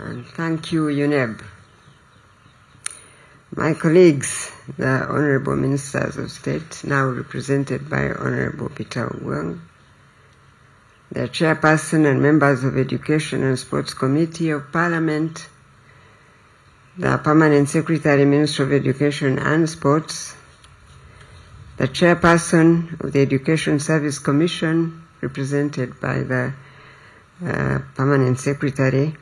And thank you, Uneb. My colleagues, the Honorable Ministers of State, now represented by Honorable Peter Ogwang, the Chairperson and members of Education and Sports Committee of Parliament, the Permanent Secretary, Ministry of Education and Sports, the Chairperson of the Education Service Commission, represented by the Permanent Secretary,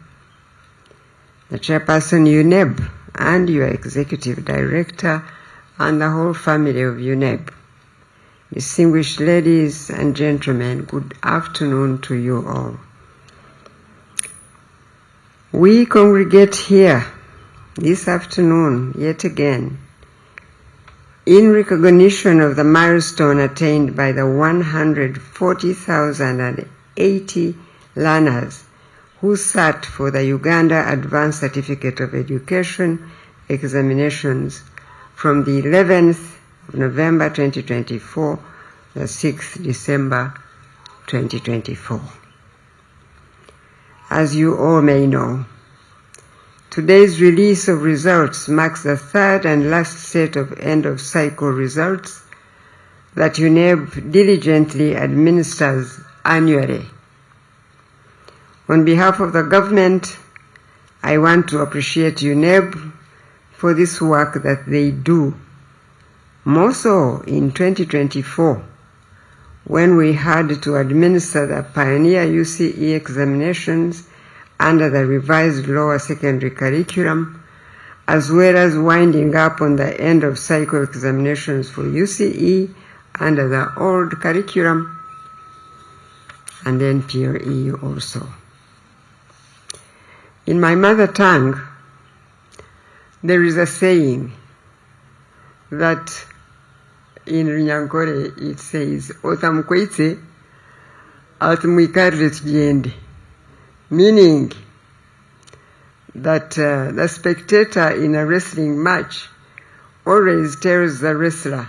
the Chairperson Uneb, and your Executive Director, and the whole family of Uneb. Distinguished ladies and gentlemen, good afternoon to you all. We congregate here this afternoon, yet again, in recognition of the milestone attained by the 140,080 learners who sat for the Uganda Advanced Certificate of Education examinations from the 11th of November 2024 to the 6th December 2024. As you all may know, today's release of results marks the third and last set of end-of-cycle results that Uneb diligently administers annually. On behalf of the government, I want to appreciate Uneb for this work that they do, more so in 2024, when we had to administer the Pioneer UCE examinations under the revised lower secondary curriculum, as well as winding up on the end-of-cycle examinations for UCE under the old curriculum, and then POE also. In my mother tongue, there is a saying that in Runyankore it says, Otamkweitse atmuikarre tugende, meaning that the spectator in a wrestling match always tells the wrestler,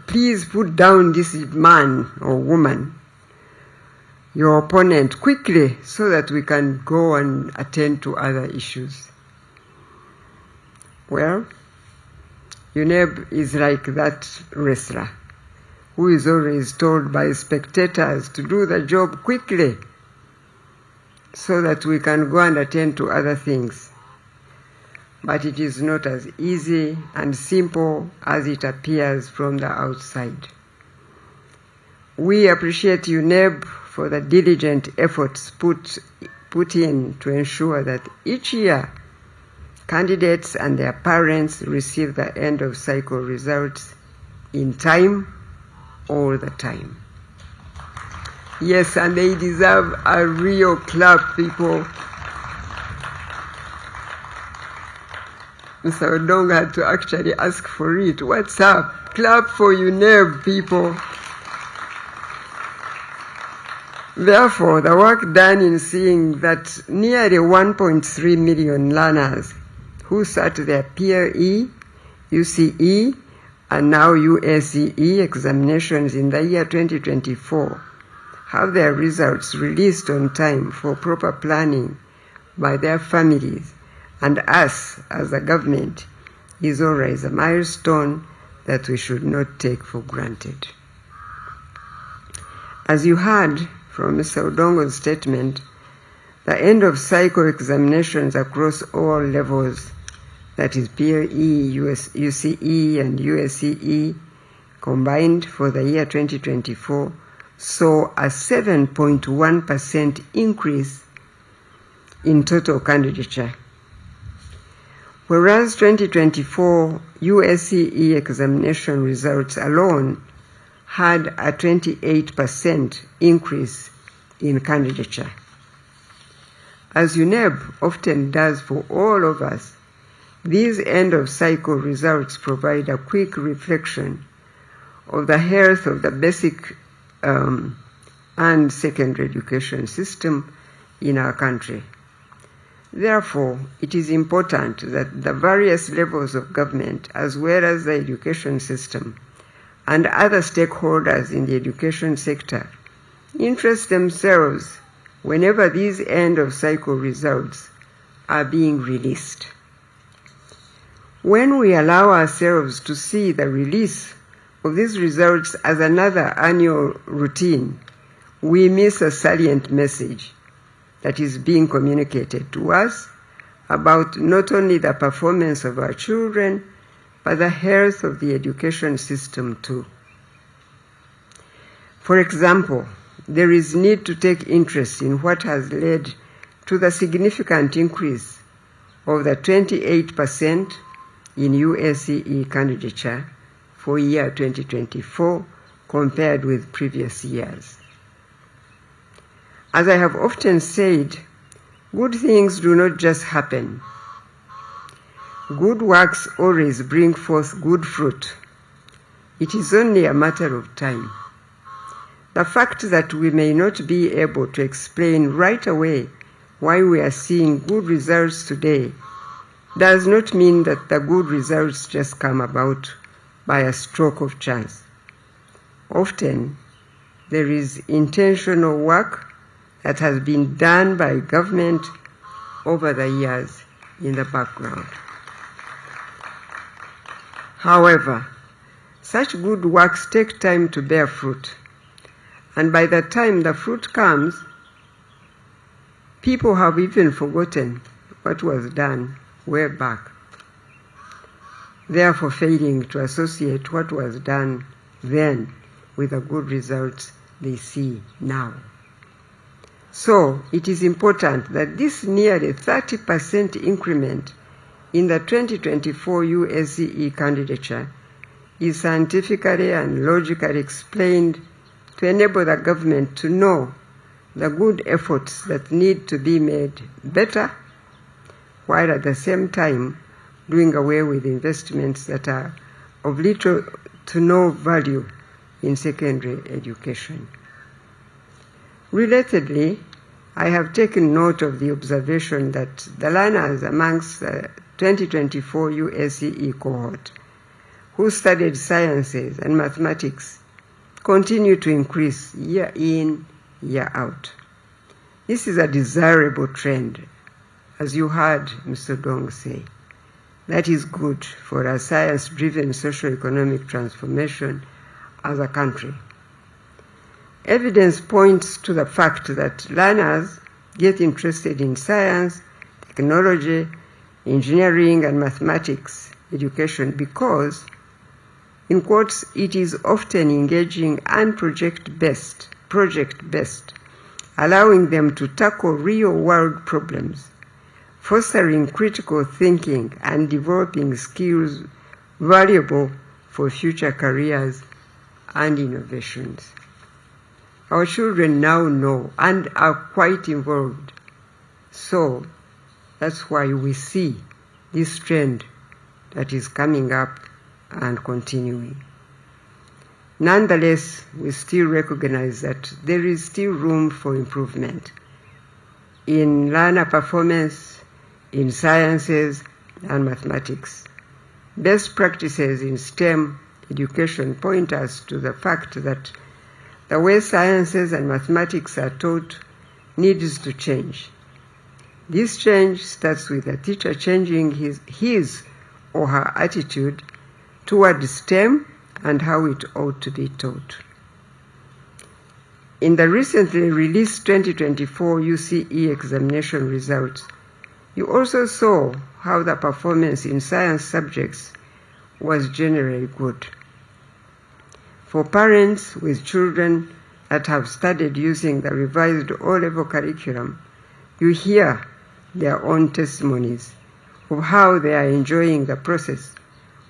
please put down this man or woman, your opponent, quickly, so that we can go and attend to other issues. Well, Uneb is like that wrestler who is always told by spectators to do the job quickly so that we can go and attend to other things. But it is not as easy and simple as it appears from the outside. We appreciate Uneb for the diligent efforts put in to ensure that each year candidates and their parents receive the end-of-cycle results in time, all the time. Yes, and they deserve a real clap, people. Mr. Odong had to actually ask for it. What's up? Clap for Uneb, people. Therefore, the work done in seeing that nearly 1.3 million learners who sat their PLE, UCE, and now Uace examinations in the year 2024 have their results released on time for proper planning by their families and us as a government is always a milestone that we should not take for granted. As you heard from Mr. Odongo's statement, the end-of-cycle examinations across all levels, that is PLE, UCE, and Uace, combined for the year 2024, saw a 7.1% increase in total candidature. Whereas 2024 Uace examination results alone had a 28% increase in candidature. As Uneb often does for all of us, these end-of-cycle results provide a quick reflection of the health of the basic and secondary education system in our country. Therefore, it is important that the various levels of government, as well as the education system, and other stakeholders in the education sector interest themselves whenever these end-of-cycle results are being released. When we allow ourselves to see the release of these results as another annual routine, we miss a salient message that is being communicated to us about not only the performance of our children, but the health of the education system too. For example, there is need to take interest in what has led to the significant increase of the 28% in Uace candidature for year 2024 compared with previous years. As I have often said, good things do not just happen. Good works always bring forth good fruit. It is only a matter of time. The fact that we may not be able to explain right away why we are seeing good results today does not mean that the good results just come about by a stroke of chance. Often, there is intentional work that has been done by government over the years in the background. However, such good works take time to bear fruit, and by the time the fruit comes, people have even forgotten what was done way back, therefore failing to associate what was done then with the good results they see now. So it is important that this nearly 30% increment in the 2024 Uace candidature is scientifically and logically explained to enable the government to know the good efforts that need to be made better, while at the same time doing away with investments that are of little to no value in secondary education. Relatedly, I have taken note of the observation that the learners amongst the 2024 Uace cohort who studied sciences and mathematics continue to increase year in, year out. This is a desirable trend, as you heard Mr. Dong say. That is good for a science-driven socio-economic transformation as a country. Evidence points to the fact that learners get interested in science, technology, engineering, and mathematics education because, in quotes, it is often engaging and project-based, allowing them to tackle real-world problems, fostering critical thinking and developing skills valuable for future careers and innovations. Our children now know and are quite involved. So that's why we see this trend that is coming up and continuing. Nonetheless, we still recognize that there is still room for improvement in learner performance, in sciences and mathematics. Best practices in STEM education point us to the fact that the way sciences and mathematics are taught needs to change. This change starts with the teacher changing his or her attitude toward STEM and how it ought to be taught. In the recently released 2024 UCE examination results, you also saw how the performance in science subjects was generally good. For parents with children that have studied using the revised O-level curriculum, you hear their own testimonies of how they are enjoying the process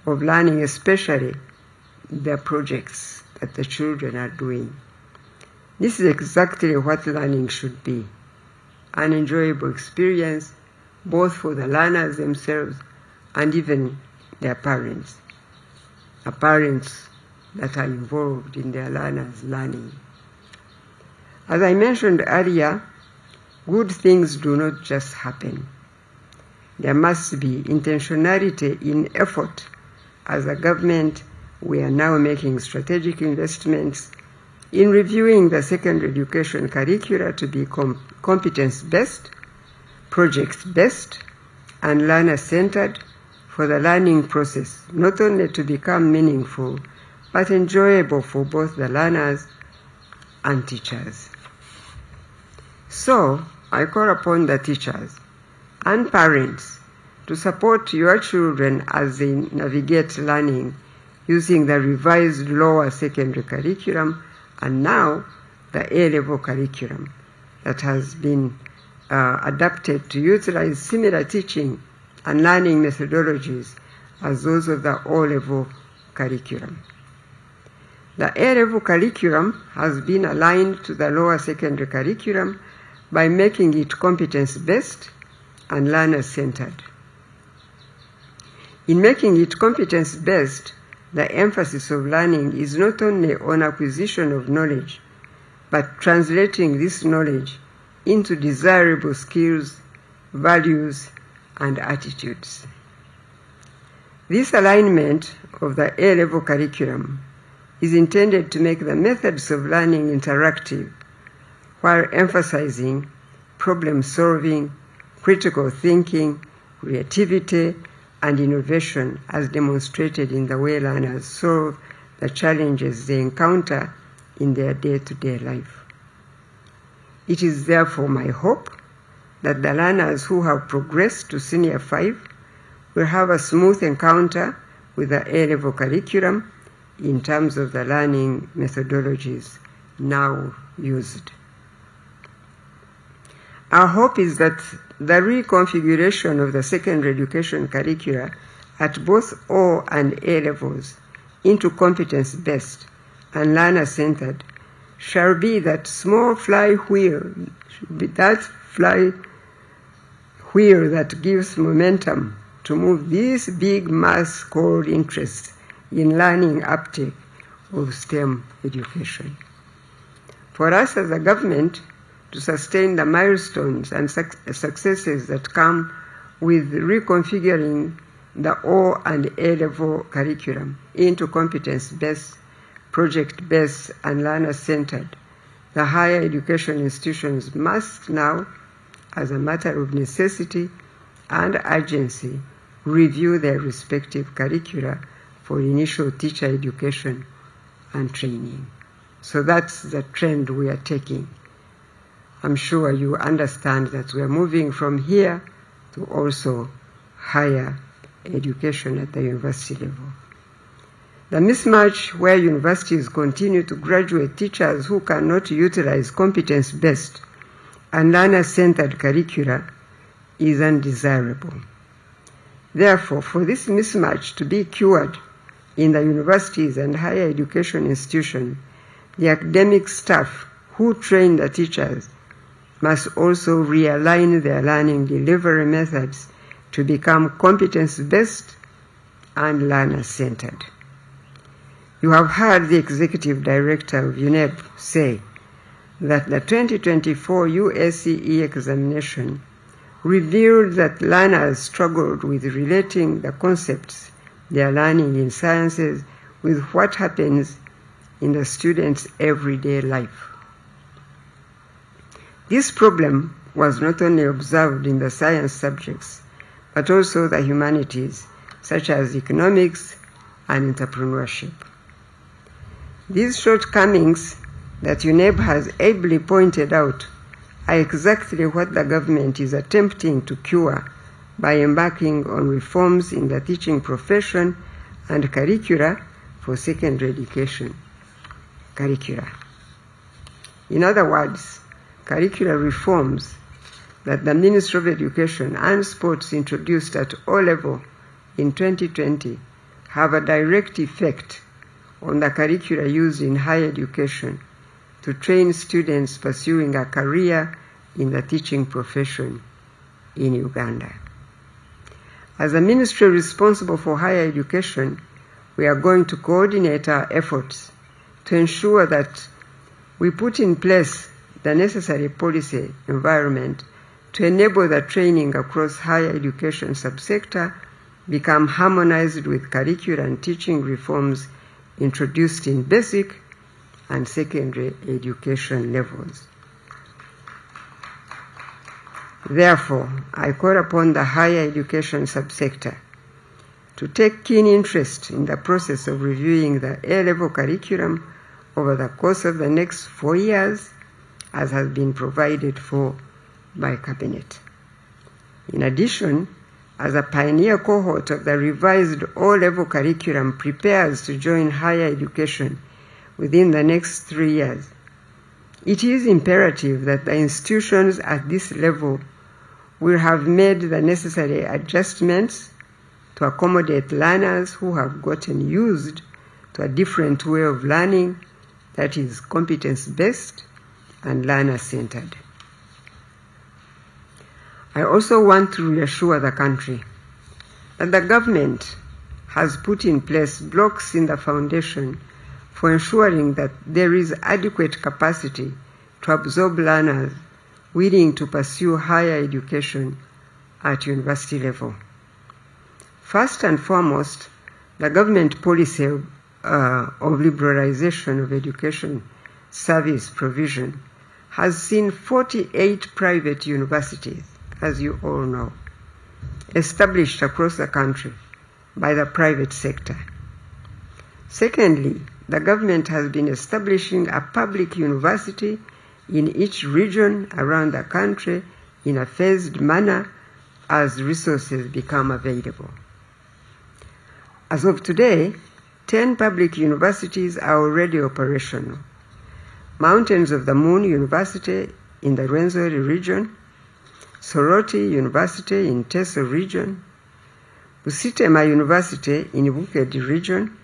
of learning, especially the projects that the children are doing. This is exactly what learning should be, an enjoyable experience both for the learners themselves and even their parents, the parents that are involved in their learners' learning. As I mentioned earlier, good things do not just happen. There must be intentionality in effort. As a government, we are now making strategic investments in reviewing the secondary education curricula to be competence-based, project-based, and learner-centered for the learning process, not only to become meaningful, but enjoyable for both the learners and teachers. So, I call upon the teachers and parents to support your children as they navigate learning using the revised lower secondary curriculum and now the A-level curriculum that has been adapted to utilize similar teaching and learning methodologies as those of the O-level curriculum. The A-level curriculum has been aligned to the lower secondary curriculum by making it competence-based and learner-centered. In making it competence-based, the emphasis of learning is not only on acquisition of knowledge, but translating this knowledge into desirable skills, values, and attitudes. This alignment of the A-level curriculum is intended to make the methods of learning interactive, while emphasizing problem-solving, critical thinking, creativity, and innovation as demonstrated in the way learners solve the challenges they encounter in their day-to-day life. It is therefore my hope that the learners who have progressed to Senior 5 will have a smooth encounter with the A-level curriculum in terms of the learning methodologies now used. Our hope is that the reconfiguration of the secondary education curricula at both O and A levels into competence-based and learner-centered shall be that small flywheel, that gives momentum to move this big mass called interest in learning uptake of STEM education. For us as a government, to sustain the milestones and successes that come with reconfiguring the O and A level curriculum into competence-based, project-based, and learner-centered, the higher education institutions must now, as a matter of necessity and urgency, review their respective curricula for initial teacher education and training. So that's the trend we are taking. I'm sure you understand that we are moving from here to also higher education at the university level. The mismatch where universities continue to graduate teachers who cannot utilize competence-based and learner-centered curricula is undesirable. Therefore, for this mismatch to be cured in the universities and higher education institutions, the academic staff who train the teachers must also realign their learning delivery methods to become competence-based and learner-centered. You have heard the executive director of Uneb say that the 2024 Uace examination revealed that learners struggled with relating the concepts they are learning in sciences with what happens in the students' everyday life. This problem was not only observed in the science subjects, but also the humanities, such as economics and entrepreneurship. These shortcomings that Uneb has ably pointed out are exactly what the government is attempting to cure by embarking on reforms in the teaching profession and curricula for secondary education curricula. In other words, curricular reforms that the Ministry of Education and Sports introduced at O level in 2020 have a direct effect on the curricula used in higher education to train students pursuing a career in the teaching profession in Uganda. As a ministry responsible for higher education, we are going to coordinate our efforts to ensure that we put in place the necessary policy environment to enable the training across higher education subsector become harmonized with curricular and teaching reforms introduced in basic and secondary education levels. Therefore, I call upon the higher education subsector to take keen interest in the process of reviewing the A-level curriculum over the course of the next 4 years, as has been provided for by Cabinet. In addition, as a pioneer cohort of the revised O-level curriculum prepares to join higher education within the next 3 years, it is imperative that the institutions at this level will have made the necessary adjustments to accommodate learners who have gotten used to a different way of learning that is competence-based and learner-centered. I also want to reassure the country that the government has put in place blocks in the foundation for ensuring that there is adequate capacity to absorb learners willing to pursue higher education at university level. First and foremost, the government policy of liberalization of education service provision has seen 48 private universities, as you all know, established across the country by the private sector. Secondly, the government has been establishing a public university in each region around the country in a phased manner as resources become available. As of today, 10 public universities are already operational. Mountains of the Moon University in the Rwenzori region, Soroti University in Teso region, Busitema University in Bukedi region,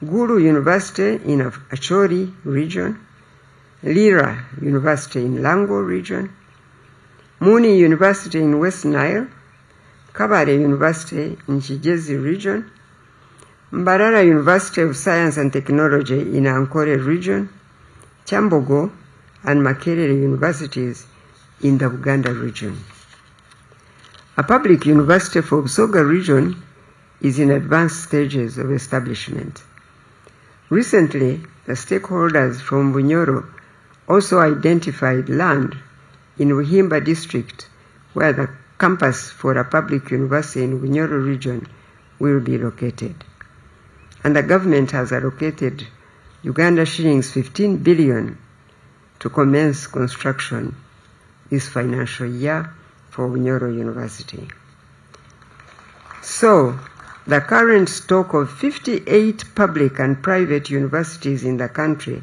Gulu University in Acholi region, Lira University in Lango region, Muni University in West Nile, Kabale University in Kigezi region, Mbarara University of Science and Technology in Ankole region, Chambogo and Makerere universities in the Buganda region. A public university for Busoga region is in advanced stages of establishment. Recently, the stakeholders from Bunyoro also identified land in Buhimba district where the campus for a public university in Bunyoro region will be located. And the government has allocated Uganda shillings 15 billion to commence construction this financial year for Bunyoro University. So, the current stock of 58 public and private universities in the country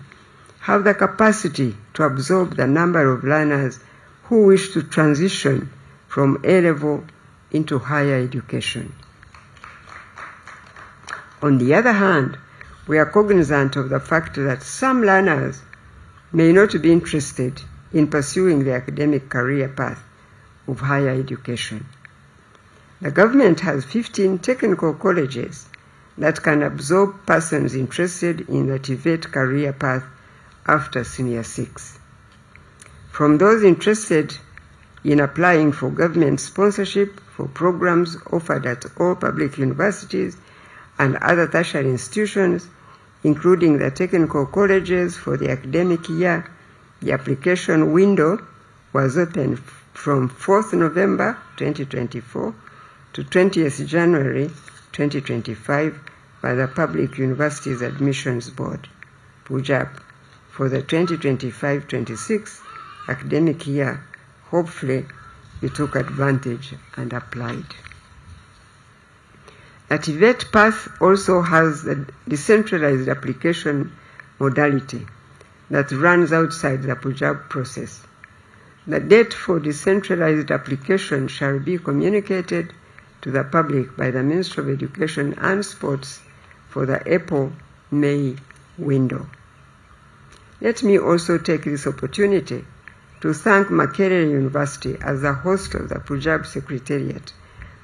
have the capacity to absorb the number of learners who wish to transition from A-level into higher education. On the other hand, we are cognizant of the fact that some learners may not be interested in pursuing the academic career path of higher education. The government has 15 technical colleges that can absorb persons interested in the TVET career path after Senior 6. From those interested in applying for government sponsorship for programs offered at all public universities and other tertiary institutions, including the technical colleges for the academic year, the application window was open from 4th November 2024 to 20th January 2025 by the Public Universities Admissions Board, PUJAB, for the 2025-26 academic year. Hopefully, you took advantage and applied. The TVET path also has a decentralized application modality that runs outside the PUJAB process. The date for decentralized application shall be communicated to the public by the Ministry of Education and Sports for the April-May window. Let me also take this opportunity to thank Makerere University as the host of the PUJAB Secretariat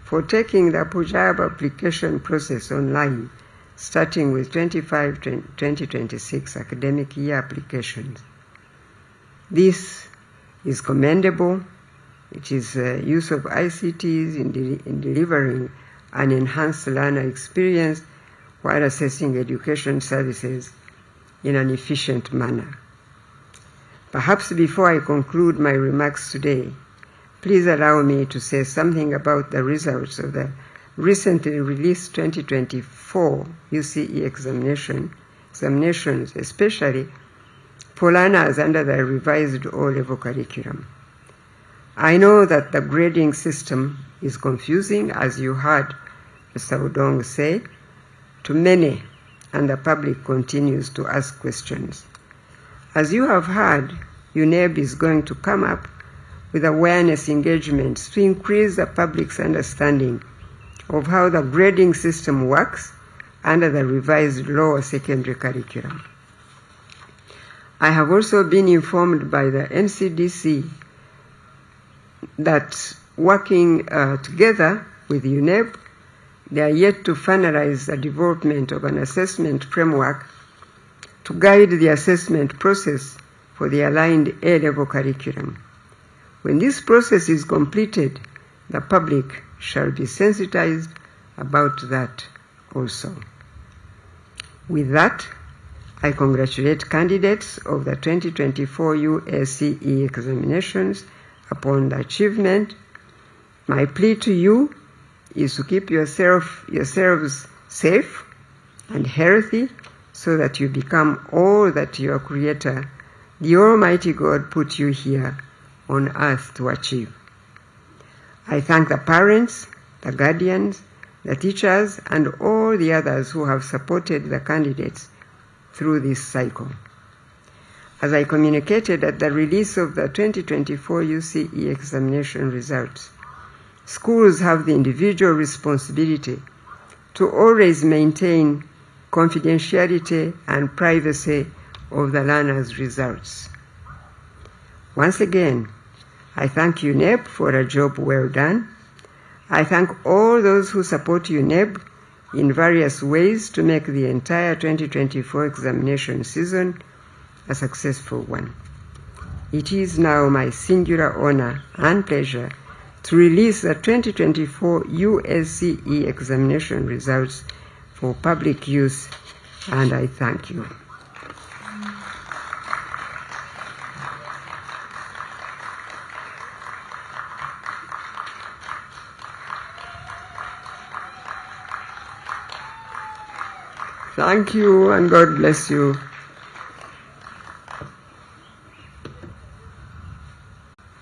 for taking the PUJAB application process online, starting with 2025-2026 academic year applications. This is commendable. It is use of ICTs in delivering an enhanced learner experience while assessing education services in an efficient manner. Perhaps before I conclude my remarks today, please allow me to say something about the results of the recently released 2024 UCE examinations, especially for learners under the revised O-level curriculum. I know that the grading system is confusing, as you heard Mr. Udong say, to many, and the public continues to ask questions. As you have heard, Uneb is going to come up with awareness engagements to increase the public's understanding of how the grading system works under the revised lower secondary curriculum. I have also been informed by the NCDC that working together with Uneb, they are yet to finalize the development of an assessment framework to guide the assessment process for the aligned A-level curriculum. When this process is completed, the public shall be sensitized about that also. With that, I congratulate candidates of the 2024 UACE examinations upon the achievement. My plea to you is to keep yourselves safe and healthy so that you become all that your Creator, the Almighty God, put you here on earth to achieve. I thank the parents, the guardians, the teachers, and all the others who have supported the candidates through this cycle. As I communicated at the release of the 2024 UCE examination results, schools have the individual responsibility to always maintain confidentiality and privacy of the learners' results. Once again, I thank Uneb for a job well done. I thank all those who support Uneb in various ways to make the entire 2024 examination season a successful one. It is now my singular honor and pleasure to release the 2024 UACE examination results for public use, and I thank you. Thank you, and God bless you.